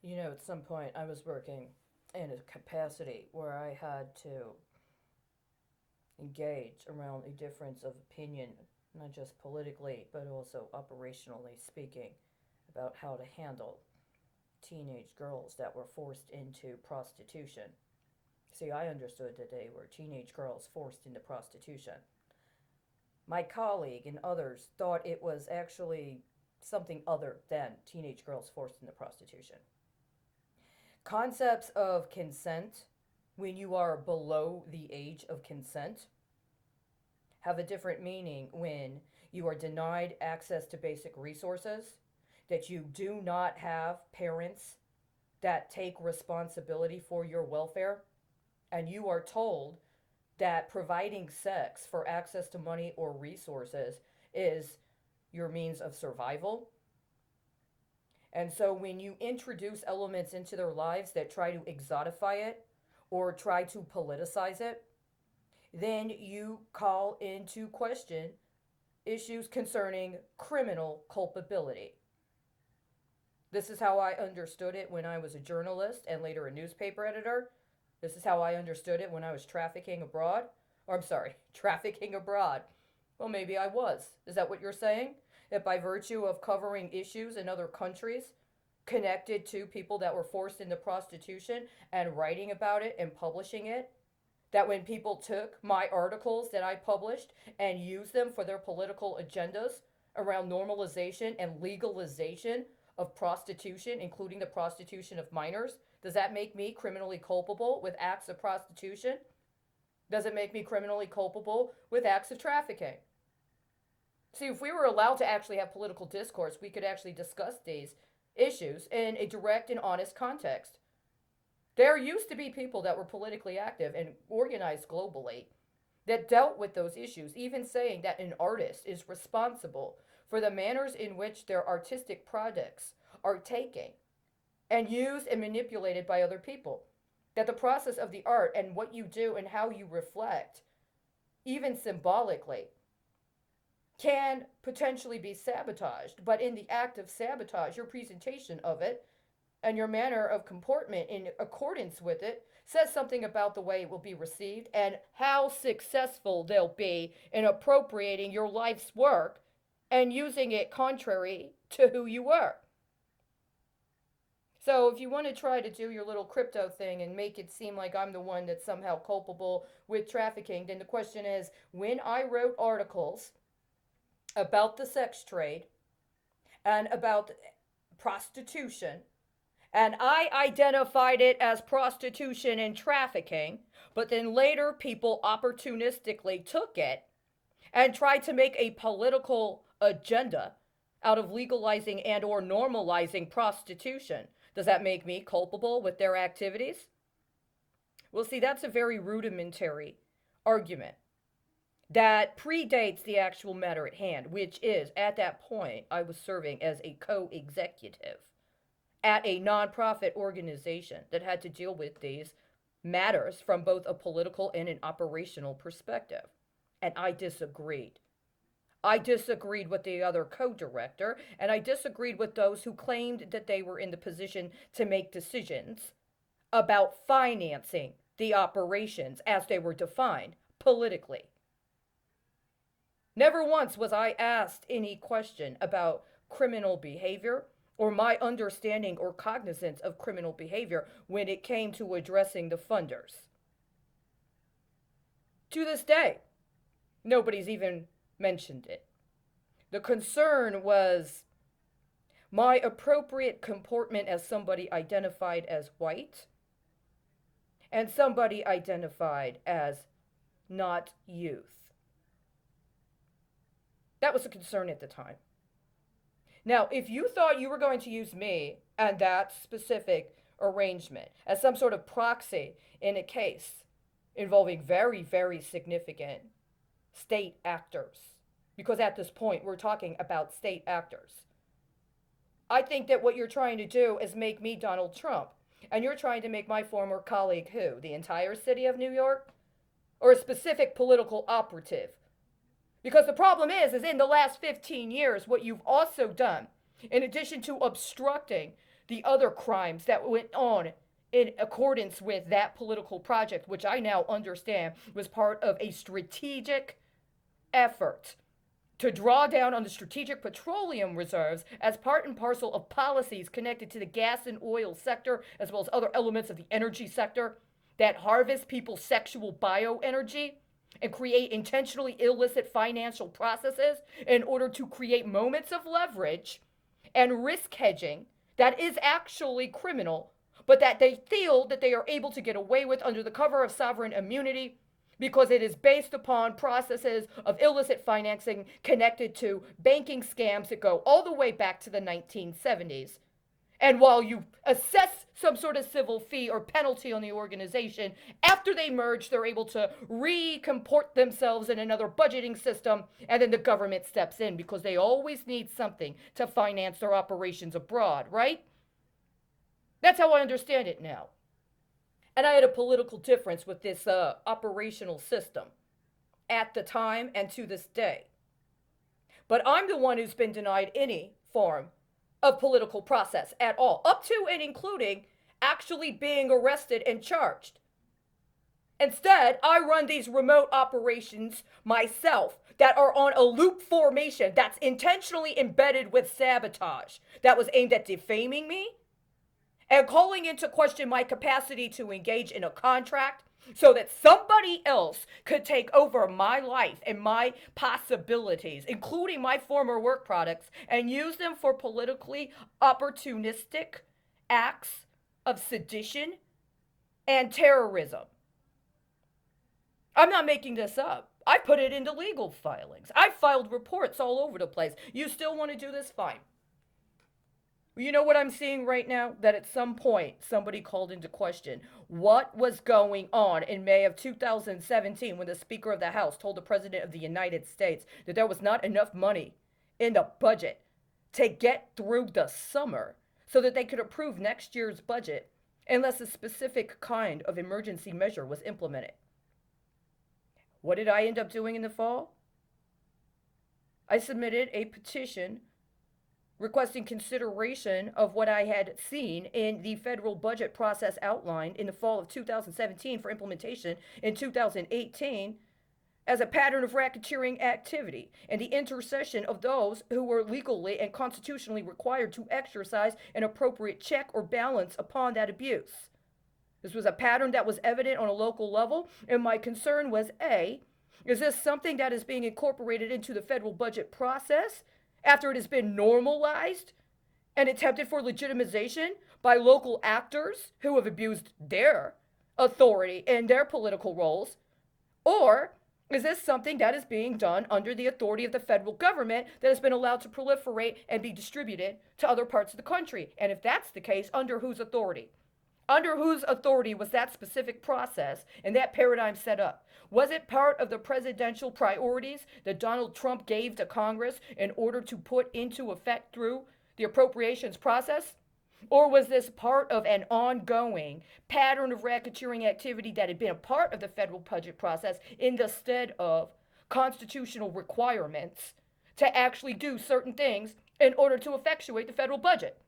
At some point I was working in a capacity where I had to engage around a difference of opinion, not just politically, but also operationally speaking, about how to handle teenage girls that were forced into prostitution. See, I understood that they were teenage girls forced into prostitution. My colleague and others thought it was actually something other than teenage girls forced into prostitution. Concepts of consent, when you are below the age of consent, have a different meaning when you are denied access to basic resources, that you do not have parents that take responsibility for your welfare, and you are told that providing sex for access to money or resources is your means of survival. And so when you introduce elements into their lives that try to exotify it or try to politicize it, then you call into question issues concerning criminal culpability. This is how I understood it when I was a journalist and later a newspaper editor. This is how I understood it when I was trafficking abroad. Or, I'm sorry, trafficking abroad. Well, maybe I was. Is that what you're saying? That by virtue of covering issues in other countries connected to people that were forced into prostitution and writing about it and publishing it, that when people took my articles that I published and used them for their political agendas around normalization and legalization of prostitution, including the prostitution of minors, does that make me criminally culpable with acts of prostitution? Does it make me criminally culpable with acts of trafficking? See, if we were allowed to actually have political discourse, we could actually discuss these issues in a direct and honest context. There used to be people that were politically active and organized globally that dealt with those issues, even saying that an artist is responsible for the manners in which their artistic products are taken and used and manipulated by other people. That the process of the art and what you do and how you reflect, even symbolically, can potentially be sabotaged. But in the act of sabotage, your presentation of it and your manner of comportment in accordance with it says something about the way it will be received and how successful they'll be in appropriating your life's work and using it contrary to who you were. So if you want to try to do your little crypto thing and make it seem like I'm the one that's somehow culpable with trafficking, then the question is, when I wrote articles about the sex trade and about prostitution, and I identified it as prostitution and trafficking, but then later people opportunistically took it and tried to make a political agenda out of legalizing and or normalizing prostitution. Does that make me culpable with their activities? Well, see, that's a very rudimentary argument that predates the actual matter at hand, which is, at that point, I was serving as a co-executive at a nonprofit organization that had to deal with these matters from both a political and an operational perspective. And I disagreed. I disagreed with the other co director, and I disagreed with those who claimed that they were in the position to make decisions about financing the operations as they were defined politically. Never once was I asked any question about criminal behavior or my understanding or cognizance of criminal behavior when it came to addressing the funders. To this day, nobody's even mentioned it. The concern was my appropriate comportment as somebody identified as white and somebody identified as not youth. That was a concern at the time. Now, if you thought you were going to use me and that specific arrangement as some sort of proxy in a case involving very, very significant state actors, because at this point we're talking about state actors, I think that what you're trying to do is make me Donald Trump. And you're trying to make my former colleague who? The entire city of New York? Or a specific political operative? Because the problem is in the last 15 years, what you've also done, in addition to obstructing the other crimes that went on in accordance with that political project, which I now understand was part of a strategic effort to draw down on the strategic petroleum reserves as part and parcel of policies connected to the gas and oil sector, as well as other elements of the energy sector that harvest people's sexual bioenergy and create intentionally illicit financial processes in order to create moments of leverage and risk hedging that is actually criminal, but that they feel that they are able to get away with under the cover of sovereign immunity because it is based upon processes of illicit financing connected to banking scams that go all the way back to the 1970s. And while you assess some sort of civil fee or penalty on the organization, after they merge, they're able to recomport themselves in another budgeting system, and then the government steps in because they always need something to finance their operations abroad, right? That's how I understand it now. And I had a political difference with this operational system at the time and to this day. But I'm the one who's been denied any form of political process at all, up to and including actually being arrested and charged. Instead, I run these remote operations myself that are on a loop formation that's intentionally embedded with sabotage that was aimed at defaming me and calling into question my capacity to engage in a contract so that somebody else could take over my life and my possibilities, including my former work products, and use them for politically opportunistic acts of sedition and terrorism. I'm not making this up. I put it into legal filings. I filed reports all over the place. You still want to do this? Fine. You know what I'm seeing right now? That at some point somebody called into question what was going on in May of 2017 when the Speaker of the House told the President of the United States that there was not enough money in the budget to get through the summer so that they could approve next year's budget unless a specific kind of emergency measure was implemented. What did I end up doing in the fall? I submitted a petition requesting consideration of what I had seen in the federal budget process outlined in the fall of 2017 for implementation in 2018 as a pattern of racketeering activity and the intercession of those who were legally and constitutionally required to exercise an appropriate check or balance upon that abuse. This was a pattern that was evident on a local level, and my concern was A, is this something that is being incorporated into the federal budget process after it has been normalized and attempted for legitimization by local actors who have abused their authority and their political roles? Or is this something that is being done under the authority of the federal government that has been allowed to proliferate and be distributed to other parts of the country? And if that's the case, under whose authority? Under whose authority was that specific process and that paradigm set up? Was it part of the presidential priorities that Donald Trump gave to Congress in order to put into effect through the appropriations process? Or was this part of an ongoing pattern of racketeering activity that had been a part of the federal budget process in the stead of constitutional requirements to actually do certain things in order to effectuate the federal budget?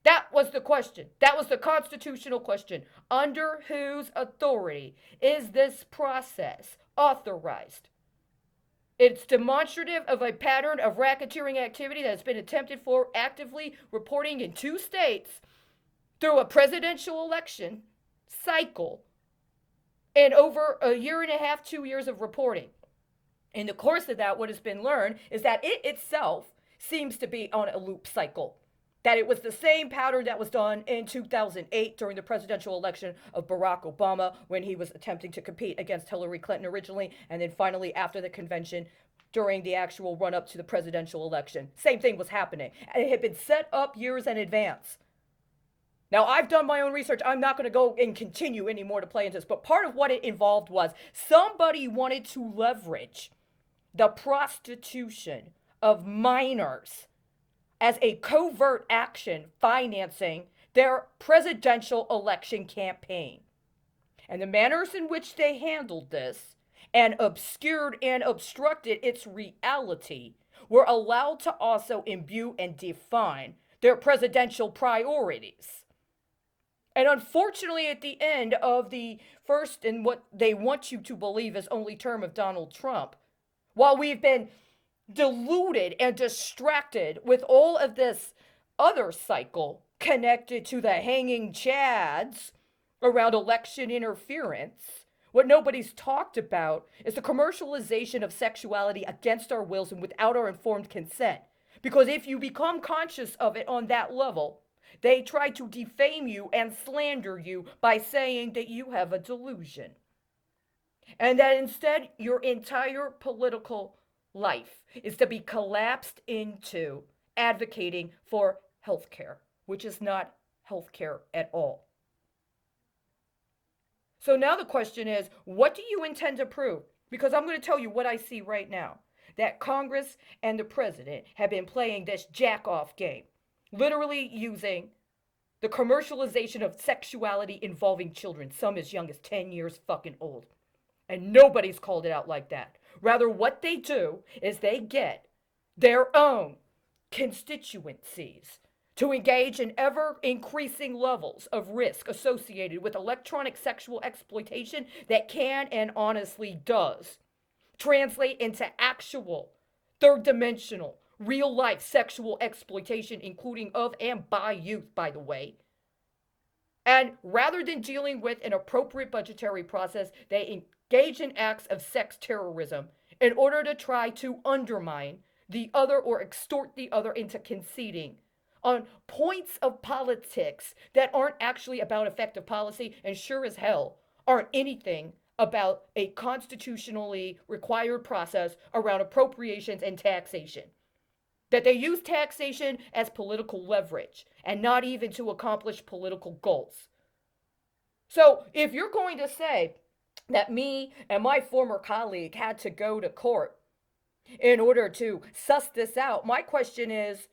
That was the question. That was the constitutional question. Under whose authority is this process authorized? It's demonstrative of a pattern of racketeering activity that has been attempted for actively reporting in 2 states through a presidential election cycle and over a year and a half, 2 years of reporting. In the course of that, what has been learned is that it itself seems to be on a loop cycle. That it was the same pattern that was done in 2008 during the presidential election of Barack Obama when he was attempting to compete against Hillary Clinton originally, and then finally after the convention during the actual run-up to the presidential election. Same thing was happening. And it had been set up years in advance. Now, I've done my own research. I'm not going to go and continue anymore to play into this, but part of what it involved was somebody wanted to leverage the prostitution of minors as a covert action financing their presidential election campaign. And the manners in which they handled this and obscured and obstructed its reality were allowed to also imbue and define their presidential priorities. And unfortunately, at the end of the first and what they want you to believe is only term of Donald Trump, while we've been deluded and distracted with all of this other cycle connected to the hanging chads around election interference, what nobody's talked about is the commercialization of sexuality against our wills and without our informed consent. Because if you become conscious of it on that level, they try to defame you and slander you by saying that you have a delusion. And that instead, your entire political life is to be collapsed into advocating for healthcare, which is not healthcare at all. So now the question is, what do you intend to prove? Because I'm going to tell you what I see right now. That Congress and the president have been playing this jack-off game, literally using the commercialization of sexuality involving children, some as young as 10 years fucking old. And nobody's called it out like that. Rather, what they do is they get their own constituencies to engage in ever-increasing levels of risk associated with electronic sexual exploitation that can and honestly does translate into actual third-dimensional, real-life sexual exploitation, including of and by youth, by the way. And rather than dealing with an appropriate budgetary process, they engage in acts of sex terrorism in order to try to undermine the other or extort the other into conceding on points of politics that aren't actually about effective policy and sure as hell aren't anything about a constitutionally required process around appropriations and taxation. That they use taxation as political leverage and not even to accomplish political goals. So if you're going to say that me and my former colleague had to go to court in order to suss this out, my question is,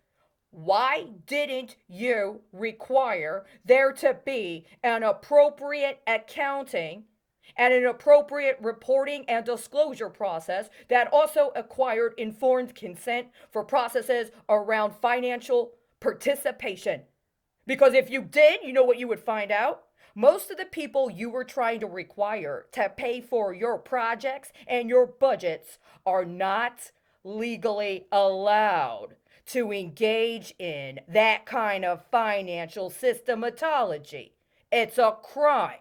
why didn't you require there to be an appropriate accounting and an appropriate reporting and disclosure process that also acquired informed consent for processes around financial participation? Because if you did, you know what you would find out? Most of the people you were trying to require to pay for your projects and your budgets are not legally allowed to engage in that kind of financial systematology. It's a crime.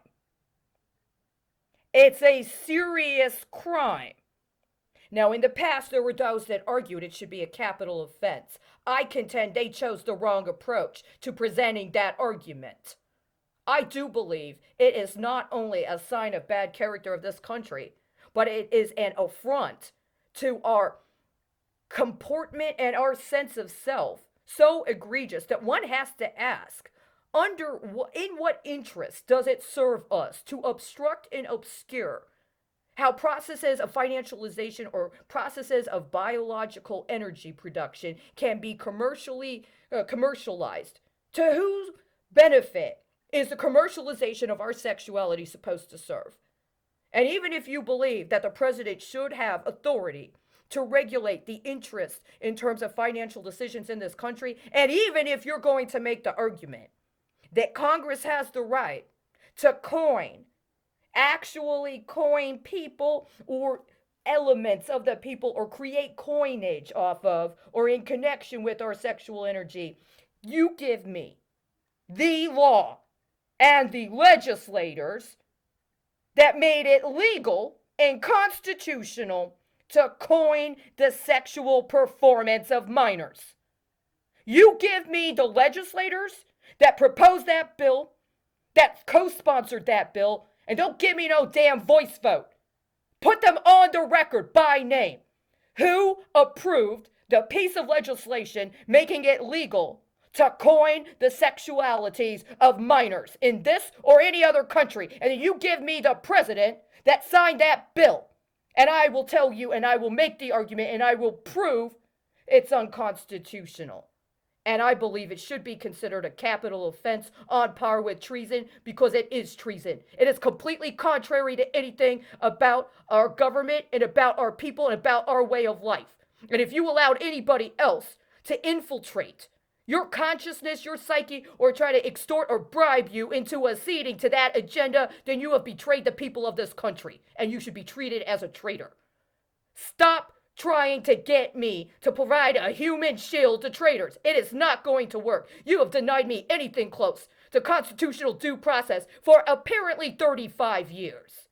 It's a serious crime. Now, in the past, there were those that argued it should be a capital offense. I contend they chose the wrong approach to presenting that argument. I do believe it is not only a sign of bad character of this country, but it is an affront to our comportment and our sense of self, so egregious that one has to ask, in what interest does it serve us to obstruct and obscure how processes of financialization or processes of biological energy production can be commercialized? To whose benefit is the commercialization of our sexuality supposed to serve? And even if you believe that the president should have authority to regulate the interest in terms of financial decisions in this country, and even if you're going to make the argument that Congress has the right to actually coin people or elements of the people or create coinage off of or in connection with our sexual energy, you give me the law and the legislators that made it legal and constitutional to coin the sexual performance of minors. You give me the legislators that proposed that bill, that co-sponsored that bill, and don't give me no damn voice vote. Put them on the record by name. Who approved the piece of legislation making it legal to coin the sexualities of minors in this or any other country? And you give me the president that signed that bill. And I will tell you, and I will make the argument, and I will prove it's unconstitutional. And I believe it should be considered a capital offense on par with treason, because it is treason. It is completely contrary to anything about our government and about our people and about our way of life. And if you allowed anybody else to infiltrate your consciousness, your psyche, or try to extort or bribe you into acceding to that agenda, then you have betrayed the people of this country, and you should be treated as a traitor. Stop trying to get me to provide a human shield to traitors. It is not going to work. You have denied me anything close to constitutional due process for apparently 35 years.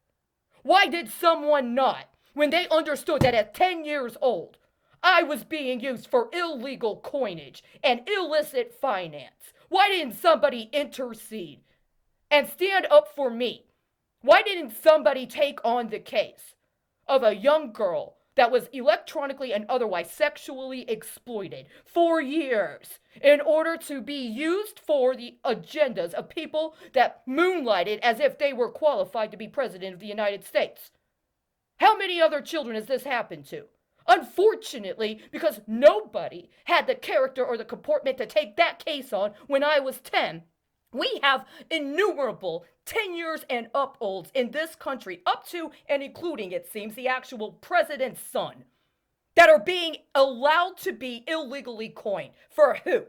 Why did someone not, when they understood that at 10 years old, I was being used for illegal coinage and illicit finance? Why didn't somebody intercede and stand up for me? Why didn't somebody take on the case of a young girl that was electronically and otherwise sexually exploited for years in order to be used for the agendas of people that moonlighted as if they were qualified to be president of the United States? How many other children has this happened to? Unfortunately, because nobody had the character or the comportment to take that case on when I was 10, we have innumerable 10 years and up olds in this country, up to and including, it seems, the actual president's son, that are being allowed to be illegally coined. For who?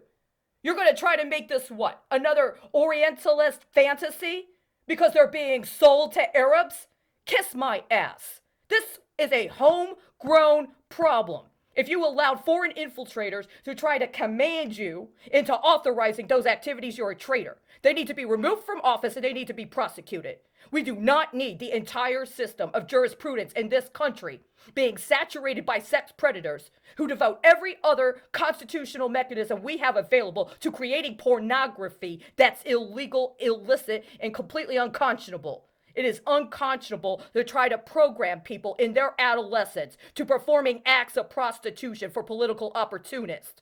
You're going to try to make this what? Another Orientalist fantasy? Because they're being sold to Arabs? Kiss my ass. This is a homegrown problem. If you allowed foreign infiltrators to try to command you into authorizing those activities, you're a traitor. They need to be removed from office and they need to be prosecuted. We do not need the entire system of jurisprudence in this country being saturated by sex predators who devote every other constitutional mechanism we have available to creating pornography that's illegal, illicit, and completely unconscionable. It is unconscionable to try to program people in their adolescence to performing acts of prostitution for political opportunists.